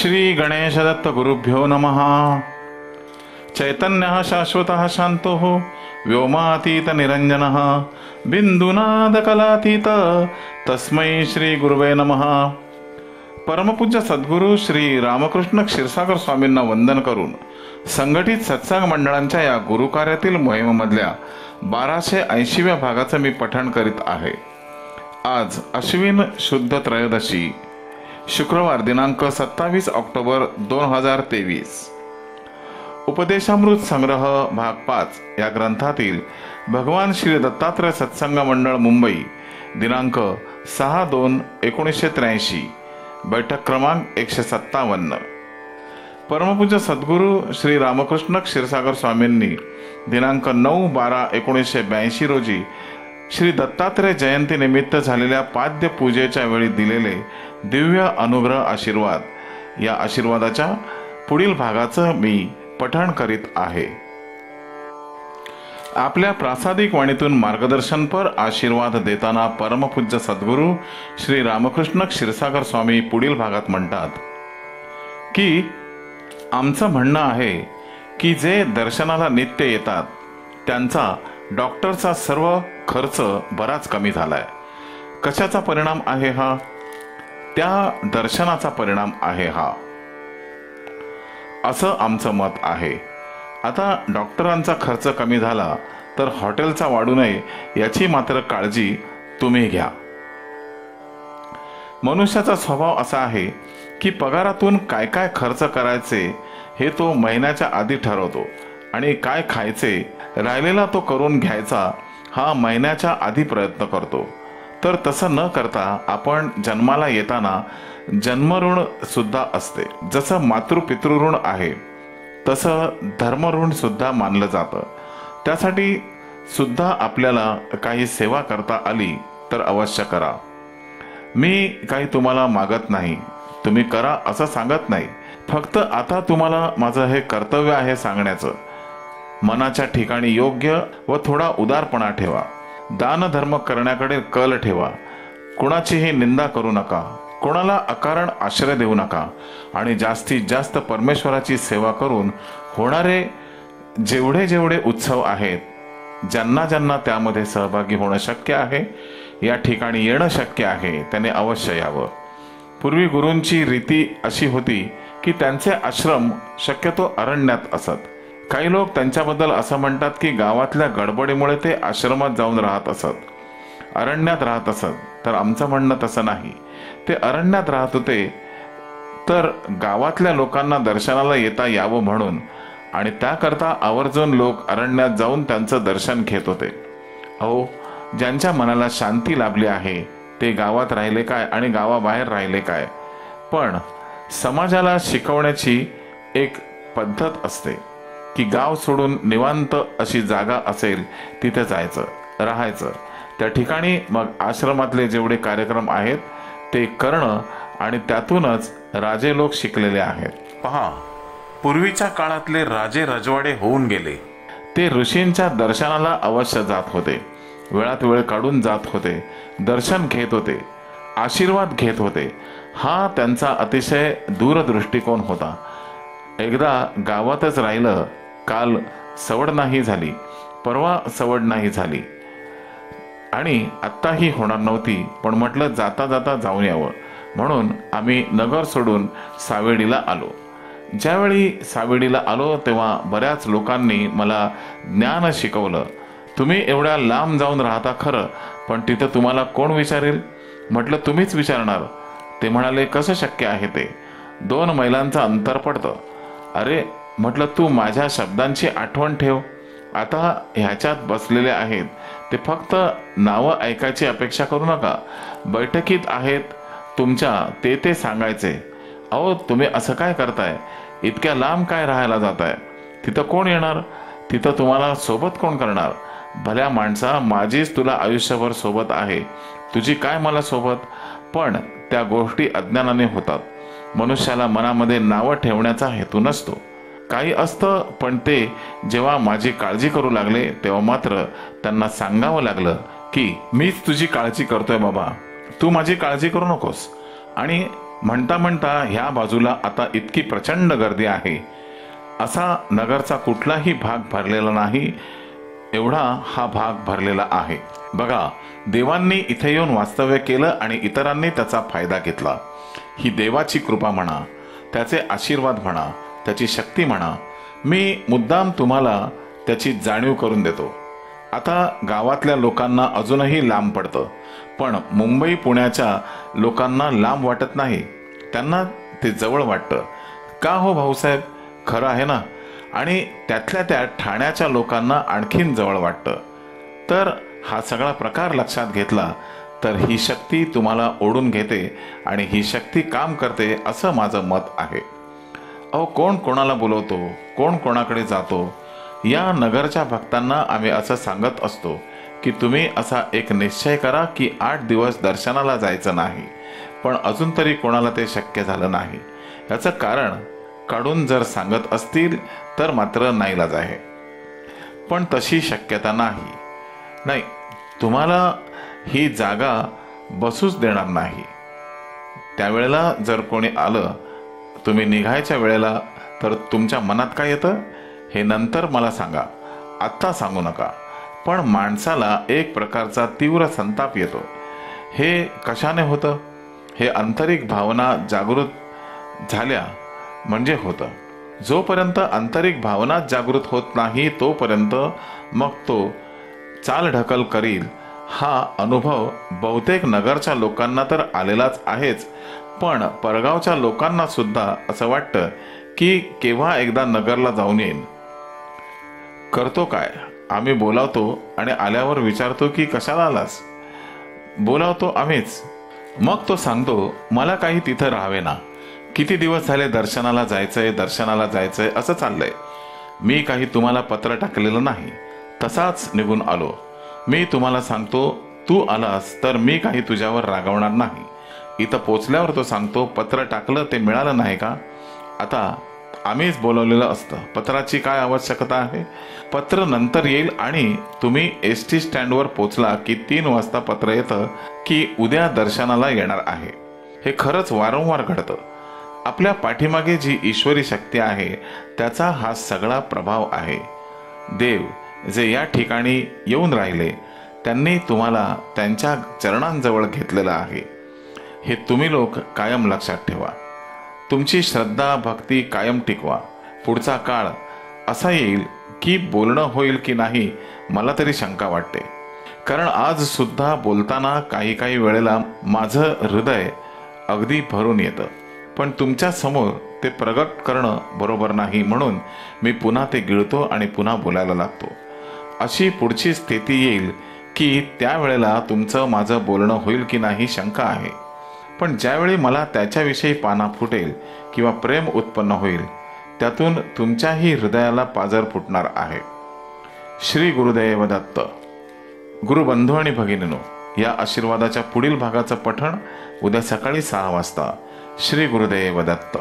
श्री गणेशदत्त गुरुभ्यो नमः। चैतन्यः शाश्वतः शांतो व्योमातीत निरंजनः बिंदुनादकलातीत तस्मै श्री गुरुवे नमः। परमपूज्य सद्गुरू श्री रामकृष्ण क्षीरसागर स्वामींना वंदन करून संघटित सत्संग मंडळांच्या या गुरुकार्यातील मोहिमेमधल्या 1280व्या भागाचं मी पठण करीत आहे। आज अश्विन शुद्ध त्रयोदशी, शुक्रवार दिनांक 27 ऑक्टोबर 2023। उपदेशामृत संग्रह भाग 5 या ग्रंथातील भगवान श्री दत्तात्रय सत्संग मंडळ मुंबई दिनांक 6/2/1983, बैठक क्रमांक 157। परमपूज्य सद्गुरू श्री रामकृष्ण क्षीरसागर स्वामींनी दिनांक 9/12/1982 रोजी श्री दत्तात्रय जयंती निमित्त झालेल्या पाद्य पूजेच्या वेळी दिलेले दिव्य अनुग्रह आशीर्वाद, या आशीर्वादाच्या पुढील भागाचं मी पठण करीत आहे। आपल्या प्रासादिक वाणीतून मार्गदर्शनपर आशीर्वाद देताना परमपूज्य सद्गुरू श्री रामकृष्ण क्षीरसागर स्वामी पुढील भागात म्हणतात की आमचं म्हणणं आहे की जे दर्शनाला नित्य येतात त्यांचा डॉक्टरचा सर्व खर्च बराच कमी झालाय। कशाचा परिणाम आहे हा? त्या दर्शनाचा परिणाम आहे हा, असं आमचं मत आहे। आता डॉक्टरांचा खर्च कमी झाला तर हॉटेलचा वाढू नये याची मात्र काळजी तुम्ही घ्या। मनुष्याचा स्वभाव असा आहे की पगारातून काय काय खर्च करायचे हे तो महिन्याच्या आधी ठरवतो आणि काय खायचे राहिलेला तो करून घ्यायचा हा महिन्याच्या आधी प्रयत्न करतो। तर तसं न करता आपण जन्माला येताना जन्मऋण सुद्धा असते। जसं मातृपितृऋण आहे तसं धर्मऋण सुद्धा मानलं जातं। त्यासाठी सुद्धा आपल्याला काही सेवा करता आली तर अवश्य करा। मी काही तुम्हाला मागत नाही, तुम्ही करा असं सांगत नाही। फक्त आता तुम्हाला माझं हे कर्तव्य आहे सांगण्याचं। मनाच्या ठिकाणी योग्य व थोडा उदारपणा ठेवा। दान धर्म करण्याकडे कल ठेवा। कुणाचीही निंदा करू नका, कोणाला अकारण आश्रय देऊ नका आणि जास्तीत जास्त परमेश्वराची सेवा करून होणारे जेवढे जेवढे उत्सव आहेत, ज्यांना ज्यांना त्यामध्ये सहभागी होणं शक्य आहे, या ठिकाणी येणं शक्य आहे, त्याने अवश्य यावं। पूर्वी गुरूंची रीती अशी होती की त्यांचे आश्रम शक्यतो अरण्यात असत। काही लोक त्यांच्याबद्दल असं म्हणतात की गावातल्या गडबडीमुळे ते आश्रमात जाऊन राहत असत, अरण्यात राहत असत। तर आमचं म्हणणं तसं नाही, ते अरण्यात राहत होते तर गावातल्या लोकांना दर्शनाला येता यावं म्हणून, आणि त्याकरता आवर्जून लोक अरण्यात जाऊन त्यांचं दर्शन घेत होते। अहो, ज्यांच्या मनाला शांती लाभली आहे ते गावात राहिले काय आणि गावाबाहेर राहिले काय? पण समाजाला शिकवण्याची एक पद्धत असते की गाव सोडून निवांत अशी जागा असेल तिथे जायचं, राहायचं। त्या ठिकाणी मग आश्रमातले जेवढे कार्यक्रम आहेत ते करणं, आणि त्यातूनच राजे लोक शिकलेले आहेत। पहा, पूर्वीच्या काळातले राजे रजवाडे होऊन गेले, ते ऋषींच्या दर्शनाला अवश्य जात होते, वेळात वेळ काढून जात होते, दर्शन घेत होते, आशीर्वाद घेत होते। हा त्यांचा अतिशय दूरदृष्टिकोन होता। एकदा गावातच राहिलं, काल सवड नाही झाली, परवा सवड नाही झाली आणि आत्ताही होणार नव्हती, पण म्हटलं जाता जाता जाऊन यावं म्हणून आम्ही नगर सोडून सावेडीला आलो। ज्यावेळी सावेडीला आलो तेव्हा बऱ्याच लोकांनी मला ज्ञान शिकवलं। तुम्ही एवढ्या लांब जाऊन राहता खरं, पण तिथं तुम्हाला कोण विचारेल? म्हटलं तुम्हीच विचारणार। ते म्हणाले कसं शक्य आहे ते? 2 मैलांचं अंतर पडतं। अरे म्हटलं तू माझ्या शब्दांची आठवण ठेव। आता ह्याच्यात बसलेले आहेत ते फक्त नावं ऐकायची अपेक्षा करू नका। बैठकीत आहेत तुमच्या ते सांगायचे। अहो तुम्ही असं काय करताय? इतक्या लांब काय राहायला जाताय? तिथं कोण येणार? तिथं तुम्हाला सोबत कोण करणार? भल्या माणसा, माझीच तुला आयुष्यभर सोबत आहे, तुझी काय मला सोबत? पण त्या गोष्टी अज्ञानाने होतात। मनुष्याला मनामध्ये नावं ठेवण्याचा हेतू नसतो, काही असतं, पण ते जेव्हा माझी काळजी करू लागले तेव्हा मात्र त्यांना सांगावं लागलं की मीच तुझी काळजी करतोय बाबा, तू माझी काळजी करू नकोस। आणि म्हणता म्हणता ह्या बाजूला आता इतकी प्रचंड गर्दी आहे, असा नगरचा कुठलाही भाग भरलेला नाही एवढा हा भाग भरलेला आहे. बघा, देवांनी इथे येऊन वास्तव्य केलं आणि इतरांनी त्याचा फायदा घेतला. ही देवाची कृपा म्हणा, त्याचे आशीर्वाद म्हणा, त्याची शक्ती म्हणा. मी मुद्दाम तुम्हाला त्याची जाणीव करून देतो. आता गावातल्या लोकांना अजूनही लांब पडतं, पण मुंबई पुण्याच्या लोकांना लांब वाटत नाही, त्यांना ते जवळ वाटतं. का हो भाऊसाहेब? खरं आहे ना. आणि त्यातल्या त्यात ठाण्याच्या लोकांना आणखीन जवळ वाटतं. तर हा सगळा प्रकार लक्षात घेतला तर ही शक्ती तुम्हाला ओढून घेते आणि ही शक्ती काम करते असं माझं मत आहे. अहो, कोण कोणाला बोलवतो, कोण कोणाकडे जातो? या नगरच्या भक्तांना आम्ही असं सांगत असतो की तुम्ही असा एक निश्चय करा की 8 दिवस दर्शनाला जायचं नाही, पण अजून तरी कोणाला ते शक्य झालं नाही. याचं कारण काढून जर सांगत असतील तर मात्र नाईलाज आहे, पण तशी शक्यता नाही. तुम्हाला ही जागा बसूच देणार नाही. त्यावेळेला जर कोणी आलं तुम्ही निघायच्या वेळेला, तर तुमच्या मनात काय येतं हे नंतर मला सांगा, आत्ता सांगू नका. पण माणसाला एक प्रकारचा तीव्र संताप येतो. हे कशाने होतं? हे आंतरिक भावना जागृत झाल्या म्हणजे होतं. जोपर्यंत आंतरिक भावना जागृत होत नाही तोपर्यंत मग तो चालढकल करील. हा अनुभव बहुतेक नगरच्या लोकांना तर आलेलाच आहेच, पण परगावच्या लोकांना सुद्धा असं वाटतं की केव्हा एकदा नगरला जाऊन येईन. करतो काय, आम्ही बोलावतो आणि आल्यावर विचारतो की कशाला आलास? बोलावतो आम्हीच. मग तो सांगतो मला काही तिथं राहावे ना, किती दिवस झाले दर्शनाला जायचंय असं चाललंय. मी काही तुम्हाला पत्र टाकलेलं नाही, तसाच निघून आलो. मी तुम्हाला सांगतो, तू आलास तर मी काही तुझ्यावर रागवणार नाही. इथं पोचल्यावर तो सांगतो पत्र टाकलं ते मिळालं नाही का? आता आम्हीच बोलवलेलं असतं, पत्राची काय आवश्यकता आहे? पत्र नंतर येईल आणि तुम्ही ST स्टँडवर पोचला की 3 वाजता पत्र येतं की उद्या दर्शनाला येणार आहे. हे खरंच वारंवार घडतं. आपल्या पाठीमागे जी ईश्वरी शक्ती आहे त्याचा हा सगळा प्रभाव आहे. देव जे या ठिकाणी येऊन राहिले त्यांनी तुम्हाला त्यांच्या चरणांजवळ घेतलेलं आहे. हे तुम्ही लोक कायम लक्षात ठेवा. तुमची श्रद्धा भक्ती कायम टिकवा. पुढचा काळ असा येईल की बोलणं होईल की नाही मला तरी शंका वाटते. कारण आज सुद्धा बोलताना काही वेळेला माझं हृदय अगदी भरून येतं, पण तुमच्या समोर ते प्रगट करणं बरोबर नाही, म्हणून मी पुन्हा ते गिळतो आणि पुन्हा बोलायला लागतो. अशी पुढची स्थिती येईल की त्यावेळेला तुमचं माझं बोलणं होईल की नाही शंका आहे. पण ज्यावेळी मला त्याच्याविषयी पाना फुटेल किंवा प्रेम उत्पन्न होईल त्यातून तुमच्याही हृदयाला पाजर फुटणार आहे. श्री गुरुदेव दत्त. गुरुबंधू आणि भगिनीनो, या आशीर्वादाच्या पुढील भागाचं पठण उद्या सकाळी 6 वाजता. श्री गुरुदेव दत्त.